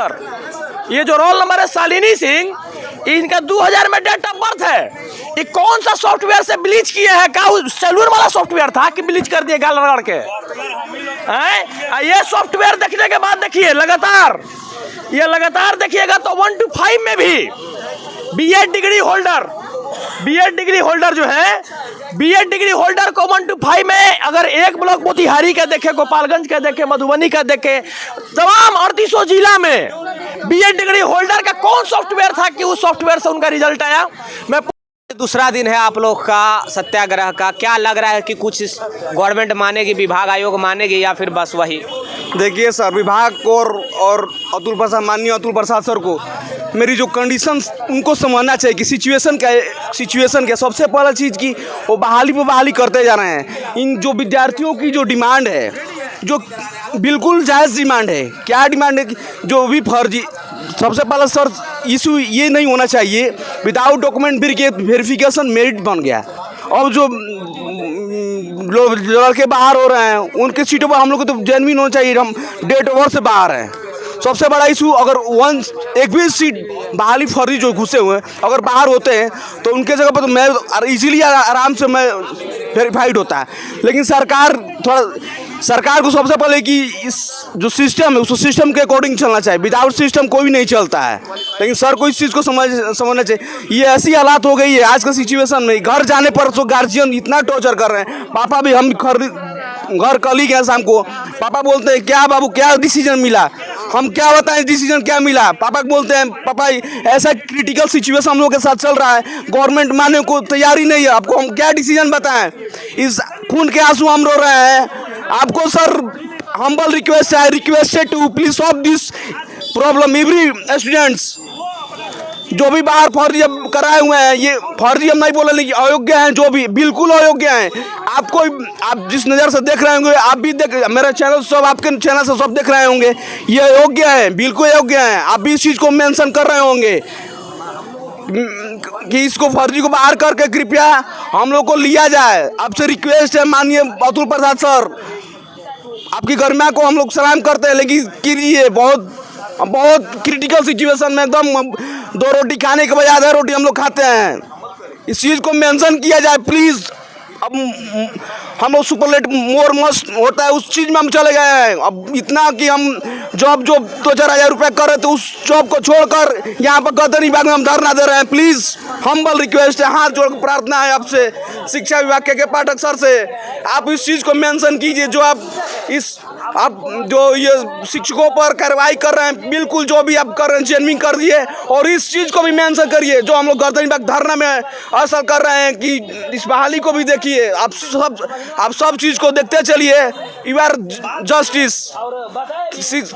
77। ये जो roll number है शालिनी सिंह, इनका 2000 में डेट ऑफ बर्थ है। ये कौन सा सॉफ्टवेयर से ब्लीच किए हैं? क्या सेलूर वाला सॉफ्टवेयर था कि ब्लीच कर दिए गाल रगड़ के? ये सॉफ्टवेयर देखने के बाद देखिए लगातार, ये लगातार देखिएगा तो 1 to 5 में भी बीएड डिग्री होल्डर जो है, बीएड डिग्री होल्डर को 1 to 5 में अगर एक ब्लॉक मोतिहारी का देखे, गोपालगंज का देखे, मधुबनी का देखे, तमाम 38 जिला में बीएड डिग्री होल्डर का कौन सॉफ्टवेयर था कि उस सॉफ्टवेयर से उनका रिजल्ट आया? मैं दूसरा दिन है आप लोग का सत्याग्रह का, क्या लग रहा है कि कुछ गवर्नमेंट मानेगी, विभाग आयोग मानेगी या फिर बस वही? देखिए सर, विभाग को और अतुल प्रसाद, माननीय अतुल प्रसाद सर को मेरी जो कंडीशंस उनको समझना चाहिए कि सिचुएशन क्या सबसे पहला चीज़ की वो बहाली पे बहाली करते जा रहे हैं। इन जो विद्यार्थियों की जो डिमांड है, जो बिल्कुल जायज़ डिमांड है, क्या डिमांड है? जो भी फर्जी, सबसे पहला सर इशू ये नहीं होना चाहिए विदाउट डॉक्यूमेंट वेरिफिकेशन मेरिट बन गया। अब जो लड़के बाहर हो रहे हैं उनके सीटों पर हम लोग को तो जेन्युइन होना चाहिए, हम डेट ओवर से बाहर हैं। सबसे बड़ा इशू, अगर एक भी सीट बहाली फर्जी जो घुसे हुए हैं अगर बाहर होते हैं तो उनके जगह पर तो मैं इजीली आराम से मैं वेरीफाइड होता है। लेकिन सरकार को सबसे पहले कि इस जो सिस्टम है उस सिस्टम के अकॉर्डिंग चलना चाहिए। विदाउट सिस्टम कोई भी नहीं चलता है। लेकिन सर को इस चीज़ को समझना चाहिए। ये ऐसी हालात हो गई है आज का सिचुएशन में, घर जाने पर तो गार्जियन इतना टॉर्चर कर रहे हैं। पापा भी, हम घर कल ही गए शाम को, पापा बोलते हैं क्या बाबू क्या डिसीजन मिला, हम क्या बताएं डिसीजन क्या मिला। पापा बोलते हैं पापा ऐसा क्रिटिकल सिचुएशन हम लोग के साथ चल रहा है, गवर्नमेंट मानने को तैयारी नहीं है, आपको हम क्या डिसीजन बताएं। इस खून के आंसू हम रो रहे हैं। आपको sir humble request to please solve this problem. Every students जो भी बाहर फर्जी कराए हुए हैं, ये फर्जी हम नहीं बोल रहे, अयोग्य हैं, जो भी बिल्कुल अयोग्य हैं। आप जिस नज़र से देख रहे होंगे, आप भी देख, मेरा चैनल सब, आपके चैनल से सब देख रहे होंगे, ये अयोग्य हैं, बिल्कुल अयोग्य हैं। आप भी इस चीज़ को मेंशन कर रहे होंगे कि इसको फर्जी को बाहर करके कृपया हम लोग को लिया जाए। आपसे रिक्वेस्ट है माननीय अतुल प्रसाद सर, आपकी गरिमा को हम लोग सलाम करते हैं, लेकिन कीजिए बहुत क्रिटिकल सिचुएशन में एकदम 2 रोटी खाने के बजाय 10 रोटी हम लोग खाते हैं। इस चीज़ को मेंशन किया जाए प्लीज़। अब हम लोग सुपरलेट मोर मस्ट होता है उस चीज़ में हम चले गए हैं। अब इतना कि हम जॉब 2-4 हज़ार रुपये कर रहे थे, उस जॉब को छोड़कर यहाँ पर गदर विभाग में हम धरना दे रहे हैं। प्लीज़ हम्बल रिक्वेस्ट है, हाथ जोड़ प्रार्थना है आपसे, शिक्षा विभाग के पाठक सर से, आप इस चीज़ को मेंशन कीजिए। जो आप जो ये शिक्षकों पर कार्रवाई कर रहे हैं, बिल्कुल जो भी आप कर रहे हैं जेन्युइन कर दिए, और इस चीज़ को भी मेंशन करिए जो हम लोग गर्दन विभाग धरना में असर कर रहे हैं कि इस बहाली को भी देखिए। आप सब चीज़ को देखते चलिए। You are justice.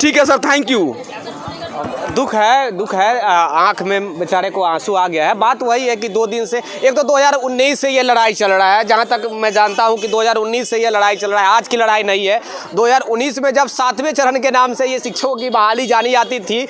ठीक है सर, थैंक यू। दुख है, आंख में बेचारे को आंसू आ गया है। बात वही है कि 2 दिन से, एक तो 2019 से ये लड़ाई चल रहा है, जहां तक मैं जानता हूं कि 2019 से ये लड़ाई चल रहा है, आज की लड़ाई नहीं है। 2019 में जब 7वें चरण के नाम से ये शिक्षकों की बहाली जानी जाती थी,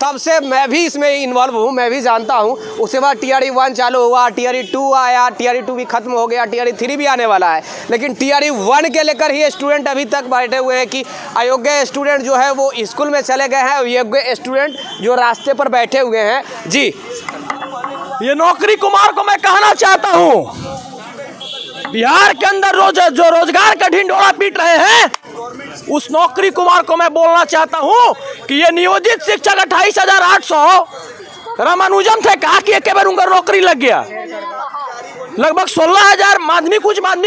तब से मैं भी इसमें इन्वॉल्व हूँ, मैं भी जानता हूँ। उसके बाद TRE 1 चालू हुआ, TRE 2 आया, TRE 2 भी खत्म हो गया, TRE 3 भी आने वाला है। लेकिन TRE 1 के लेकर ही स्टूडेंट अभी तक बैठे हुए हैं कि अयोग्य स्टूडेंट जो है वो स्कूल में चले गए हैं, योग्य स्टूडेंट जो रास्ते पर बैठे हुए हैं। जी, ये नौकरी कुमार को मैं कहना चाहता हूँ, बिहार के अंदर जो रोजगार का ढिंढोरा पीट रहे हैं, उस नौकरी कुमार को मैं बोलना चाहता हूं कि ये नियोजित शिक्षक 28,800 रामानुजम थे, कहा कि एक बार उनका नौकरी लग गया। लगभग 16,000 माध्यमिक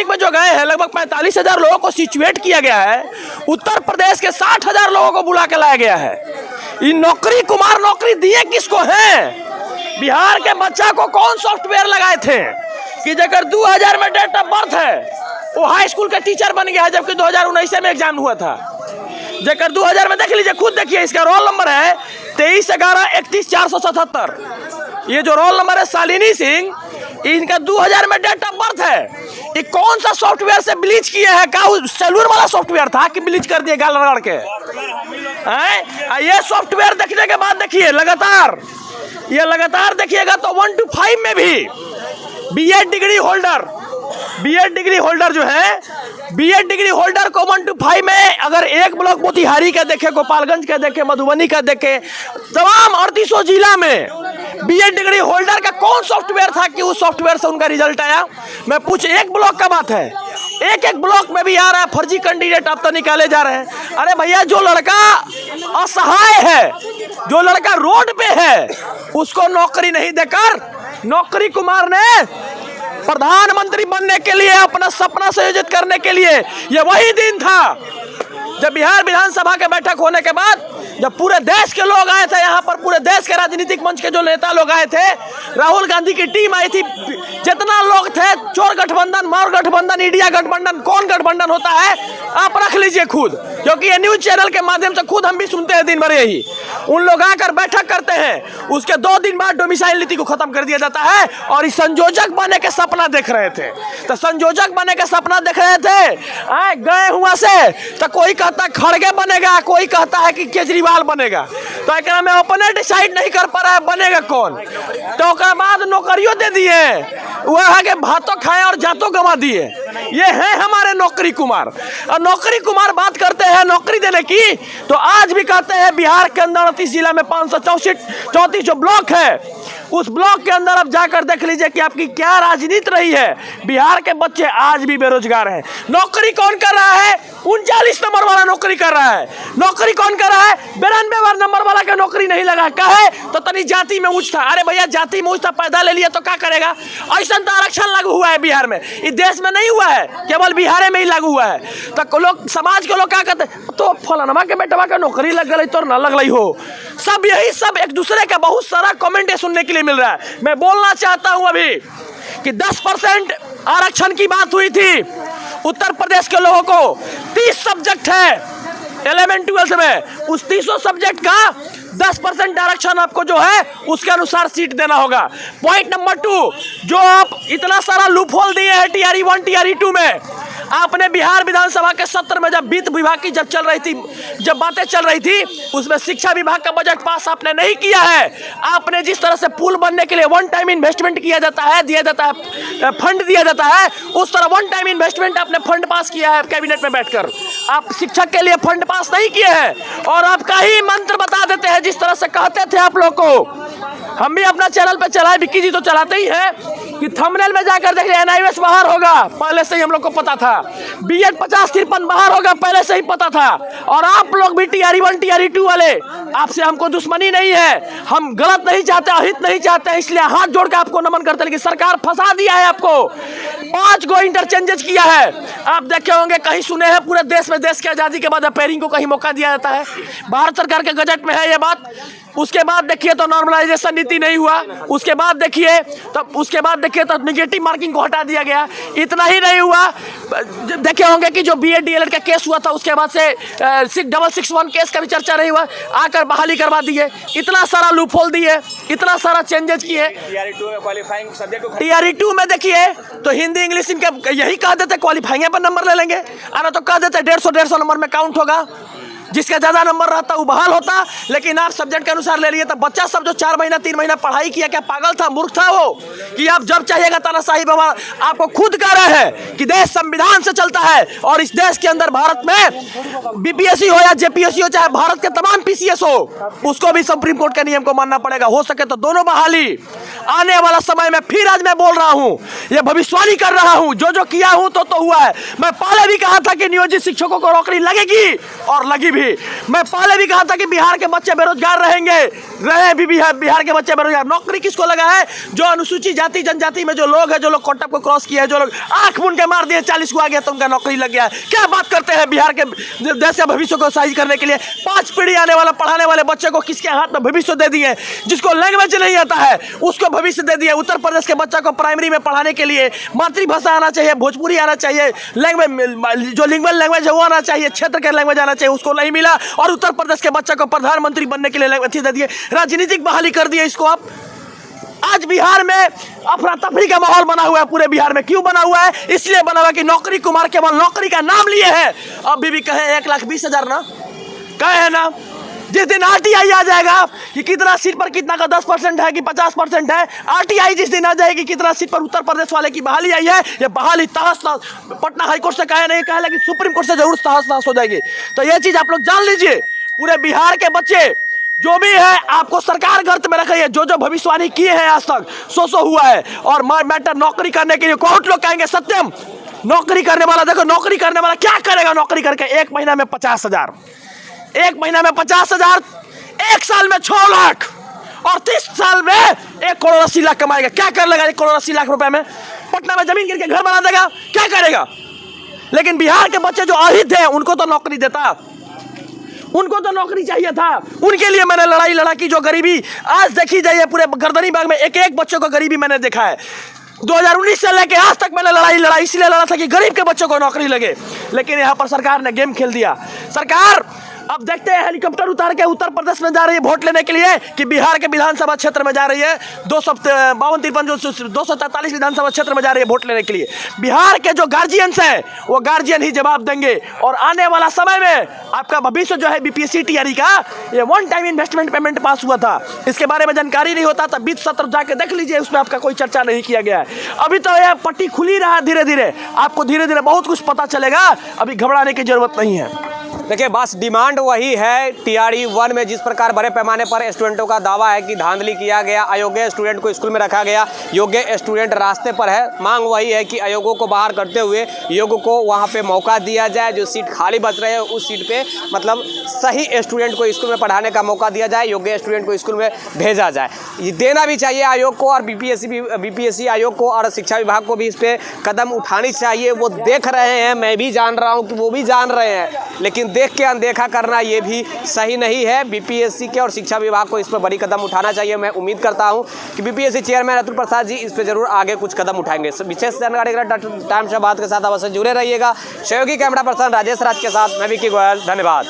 में जो गए हैं, लगभग 45,000 लोगों को सिचुएट किया गया है। उत्तर प्रदेश के 60,000 लोगों को बुला के लाया गया है। इन नौकरी कुमार नौकरी दिए किसको हैं? बिहार के बच्चा को कौन सॉफ्टवेयर लगाए थे कि जगह 2000 में डेट ऑफ बर्थ है वो हाई स्कूल का टीचर बन गया है, जबकि 2019 में एग्जाम हुआ था। जगह 2000 में देख लीजिए, खुद देखिए, इसका रोल नंबर है 23/11/31/477। ये जो रोल नंबर है शालिनी सिंह, इनका 2000 में डेट ऑफ बर्थ है। ये कौन सा सॉफ्टवेयर से ब्लीच किए हैं? क्या सेलूर वाला सॉफ्टवेयर था कि ब्लीच कर दिए गाल रगड़ के? ये सॉफ्टवेयर देखने के बाद देखिए लगातार, ये लगातार देखिएगा तो 1 to 5 में भी BEd degree BEd degree holder जो है, बीएड डिग्री होल्डर को 1 to 5 में अगर एक ब्लॉक मोतिहारी का देखे, गोपालगंज का देखे, मधुबनी का देखे, तमाम 38 जिला में बीएड डिग्री होल्डर का कौन सॉफ्टवेयर था कि उस सॉफ्टवेयर से उनका रिजल्ट आया? मैं पूछ, एक ब्लॉक का बात है, एक ब्लॉक में भी आ रहा है फर्जी कैंडिडेट अब तो निकाले जा रहे हैं। अरे भैया, जो लड़का असहाय है, जो लड़का रोड पे है, उसको नौकरी नहीं देकर नौकरी कुमार ने प्रधानमंत्री बनने के लिए, अपना सपना संयोजित करने के लिए, ये वही दिन था जब बिहार विधानसभा के बैठक होने के बाद जब पूरे देश के लोग आए थे यहाँ पर, पूरे देश के राजनीतिक मंच के जो नेता लोग आए थे, राहुल गांधी की टीम आई थी, जितना लोग थे, चोर गठबंधन, मार गठबंधन, इंडिया गठबंधन, कौन गठबंधन होता है आप रख लीजिए खुद, क्योंकि ये न्यूज चैनल के माध्यम से खुद हम भी सुनते हैं दिन भर यही। उन लोग आकर बैठक करते हैं, उसके 2 दिन बाद डोमिसाइल नीति को खत्म कर दिया जाता है और इस संयोजक बने के सपना देख रहे थे। तो संयोजक बने के सपना देख रहे थे, गए हुआ से तो कोई कहता खड़गे बनेगा, कोई कहता है कि केजरीवाल बनेगा, तो एक में अपने डिसाइड नहीं कर पा रहा है बनेगा कौन। तो बाद नौकरियों दे दिए, वह है कि भातों खाए और जातों गंवा दिए। ये है हमारे नौकरी कुमार। और नौकरी कुमार बात करते हैं नौकरी देने की, तो आज भी कहते हैं बिहार के अंदर 38 जिला में 534 जो ब्लॉक है, उस ब्लॉक के अंदर आप जाकर देख लीजिए कि आपकी क्या राजनीति रही है। बिहार के बच्चे आज भी बेरोजगार हैं। नौकरी कौन कर रहा है? 39 नंबर वाला नौकरी कर रहा है। नौकरी कौन कर रहा है? 92 नंबर वाला का नौकरी नहीं लगा। कहे तो तनी जाति में ऊंच था। अरे भैया, जाति में ऊंच था, पैदा ले लिया तो क्या करेगा? ऐसा तो आरक्षण लागू हुआ है बिहार में, इस देश में नहीं हुआ है, केवल बिहार में ही लागू हुआ है। तो लोग, समाज के लोग क्या कहते हैं, तो फलाना के बेटवा का नौकरी लग गई तो ना लग रही हो। सब यही सब एक दूसरे का बहुत सारा कमेंट सुनने के लिए मिल रहा है। मैं बोलना चाहता हूं अभी कि 10% आरक्षण की बात हुई थी उत्तर प्रदेश के लोगों को। 30 सब्जेक्ट है 11-12 में, उस 30 सब्जेक्ट का 10% आरक्षण आपको जो है उसके अनुसार सीट देना होगा। पॉइंट नंबर 2, जो आप इतना सारा लूप होल दिए हैं टीआरई 1 टीआरई 2 में, आपने बिहार विधानसभा के सत्र में जब वित्त विभाग की जब बातें चल रही थी, उसमें शिक्षा विभाग का बजट पास आपने नहीं किया है। आपने जिस तरह से पुल बनने के लिए 1 टाइम इन्वेस्टमेंट किया जाता है, दिया जाता है, फंड दिया जाता है, उस तरह 1 टाइम इन्वेस्टमेंट आपने फंड पास किया है कैबिनेट में बैठकर। आप शिक्षक के लिए फंड पास नहीं किए हैं और आपका ही मंत्र बता देते हैं जिस तरह से कहते थे आप लोग को। हम भी अपना चैनल पे चलाए, विक्की जी तो चलाते ही हैं, कि थंबनेल में जाकर देख रहे हैं एनआईएस बाहर होगा, पहले से ही हम लोग को पता था। बीएड 50-53 बाहर होगा, पहले से ही पता था। और आप लोग भी टीआरई 1 टीआरई 2 वाले, आपसे हमको दुश्मनी नहीं है, हम गलत नहीं चाहते, अहित नहीं चाहते, इसलिए हाथ जोड़ के आपको नमन करते। लेकिन सरकार फंसा दिया है आपको, 5 गो इंटरचेंजेस किया है। आप देखे होंगे, कहीं सुने हैं पूरे देश में देश की आज़ादी के बाद रिपेयरिंग को कहीं मौका दिया जाता है, भारत सरकार के गजट में है ये बात। उसके बाद देखिए तो नॉर्मलाइजेशन नीति नहीं हुआ, उसके बाद देखिए तो निगेटिव मार्किंग को हटा दिया गया। इतना ही नहीं हुआ, देखे होंगे कि जो बीएड डीएलएड का केस हुआ था, उसके बाद से 6661 केस का भी चर्चा नहीं हुआ, आकर बहाली करवा दिए। इतना सारा लूप होल दिए, इतना सारा चेंजेस किए। टीआरई 2 में देखिए तो हिंदी इंग्लिश इनके यही कह देते क्वालिफाइंग पर नंबर ले लेंगे, आना तो कह देते 150 नंबर में काउंट होगा, जिसका ज़्यादा नंबर रहता वो बहाल होता। लेकिन आप सब्जेक्ट के अनुसार ले लिए, तो बच्चा सब जो 4 महीना 3 महीना पढ़ाई किया, क्या पागल था, मूर्ख था वो, कि आप जब चाहिएगा तानाशाही बाबा। आपको खुद कह रहे हैं कि देश संविधान से चलता है और इस देश के अंदर भारत में बीपीएससी हो या जेपीएससी हो, चाहे भारत के तमाम पीसीएस हो, उसको भी सुप्रीम कोर्ट के नियम को मानना पड़ेगा। हो सके तो दोनों बहाली। आने वाला समय में फिर आज मैं बोल रहा हूं, ये भविष्यवाणी कर रहा हूं, जो किया हूं तो हुआ है। मैं पहले भी कहा था कि नियोजित शिक्षकों को नौकरी लगेगी और लगी भी। मैं पहले भी कहा था कि बिहार के बच्चे बेरोजगार रहे भी बिहार के बच्चे बेरोजगार। नौकरी किसको लगा है? जो अनुसूचित जाति जनजाति में जो लोग हैं, जो लोग कोटा को क्रॉस किया है, जो लोग आंख मूंद के मार दिए 40 को आ गया तो उनका नौकरी लग गया है। क्या बात करते हैं? बिहार के देश के भविष्य को सही करने के लिए 5 पीढ़ी आने वाला पढ़ाने वाले बच्चे को किसके हाथ में भविष्य दे दिए? जिसको लैंग्वेज नहीं आता है उसको भविष्य दे दिए। उत्तर प्रदेश के बच्चा को प्राइमरी में पढ़ाने के लिए मातृभाषा आना चाहिए, भोजपुरी आना चाहिए, लैंग्वेज जो लिंगुअल लैंग्वेज है वो आना चाहिए, क्षेत्र का लैंग्वेज आना चाहिए, उसको नहीं मिला। और उत्तर प्रदेश के बच्चा को प्रधानमंत्री बनने के लिए लैंग्वेज दे दिए, राजनीतिक बहाली कर दिए इसको। आप आज बिहार में अफरा तफरी का माहौल बना हुआ है पूरे बिहार में। क्यों बना हुआ है? इसलिए बना हुआ कि नौकरी कुमार केवल नौकरी का नाम लिए हैं। अभी भी कहे 1,20,000 ना कहे है ना, जिस दिन आरटीआई आ जाएगा कि कितना सीट पर कितना का 10% है कि 50% है, आरटीआई जिस दिन आ जाएगी कितना सीट पर उत्तर प्रदेश वाले की बहाली आई है, ये बहाली तहस नहस पटना हाईकोर्ट से कहे नहीं कहे, लेकिन सुप्रीम कोर्ट से जरूर तहस नहस हो जाएगी। तो ये चीज आप लोग जान लीजिए, पूरे बिहार के बच्चे जो भी है आपको सरकार गर्त में रख रही है। जो जो भविष्यवाणी किए हैं आज तक सो हुआ है। और मैटर नौकरी करने के लिए बहुत लोग कहेंगे सत्यम नौकरी करने वाला, देखो नौकरी करने वाला क्या करेगा नौकरी करके, 1 महीना में 50,000, 1 महीना में 50,000, 1 साल में 6 लाख और 30 साल में 1 करोड़ 80 लाख कमाएगा। क्या कर लेगा 1 करोड़ 80 लाख रुपए में? पटना में जमीन गिर के घर बना देगा, क्या करेगा? लेकिन बिहार के बच्चे जो अहित हैं उनको तो नौकरी देता, उनको तो नौकरी चाहिए था। उनके लिए मैंने लड़ाई लड़ा की। जो गरीबी आज देखी जाइए पूरे गर्दनी बाग में एक एक बच्चे को गरीबी मैंने देखा है। 2019 से लेके आज तक मैंने लड़ाई लड़ा, इसलिए लड़ा था कि गरीब के बच्चों को नौकरी लगे। लेकिन यहाँ पर सरकार ने गेम खेल दिया। सरकार अब देखते हैं हेलीकॉप्टर उतार के उत्तर प्रदेश में जा रही है वोट लेने के लिए कि बिहार के विधानसभा क्षेत्र में जा रही है। 243 विधानसभा क्षेत्र में जा रही है वोट लेने के लिए। बिहार के जो गार्जियंस हैं वो गार्जियन ही जवाब देंगे। और आने वाला समय में आपका भविष्य जो है बीपीएससी टीआरई का, ये 1 टाइम इन्वेस्टमेंट पेमेंट पास हुआ था, इसके बारे में जानकारी नहीं होता था। 20 सत्र जाके देख लीजिए, उसमें आपका कोई चर्चा नहीं किया गया है। अभी तो यह पट्टी खुली रहा है, धीरे धीरे आपको धीरे धीरे बहुत कुछ पता चलेगा। अभी घबराने की जरूरत नहीं है। देखिए बस डिमांड वही है। टीआरई 1 में जिस प्रकार बड़े पैमाने पर स्टूडेंटों का दावा है कि धांधली किया गया, अयोग्य स्टूडेंट को स्कूल में रखा गया, योग्य स्टूडेंट रास्ते पर है। मांग वही है कि अयोग्यों को बाहर करते हुए योग्य को वहां पे मौका दिया जाए। जो सीट खाली बच रहे हैं उस सीट पे मतलब सही स्टूडेंट को स्कूल में पढ़ाने का मौका दिया जाए, योग्य स्टूडेंट को स्कूल में भेजा जाए। ये देना भी चाहिए आयोग को, और बीपीएससी आयोग को और शिक्षा विभाग को भी इस पर कदम उठानी चाहिए। वो देख रहे हैं, मैं भी जान रहा हूँ कि वो भी जान रहे हैं, लेकिन देख के अनदेखा करना ये भी सही नहीं है। बीपीएससी के और शिक्षा विभाग को इस पर बड़ी कदम उठाना चाहिए। मैं उम्मीद करता हूं कि बीपीएससी चेयरमैन अतुल प्रसाद जी इस पर जरूर आगे कुछ कदम उठाएंगे। विशेष जानकारी के लिए टाइम्स ऑफ भारत के साथ अवश्य जुड़े रहिएगा। सहयोगी कैमरा पर्सन राजेश राज के साथ मैं विक्की गोयल, धन्यवाद।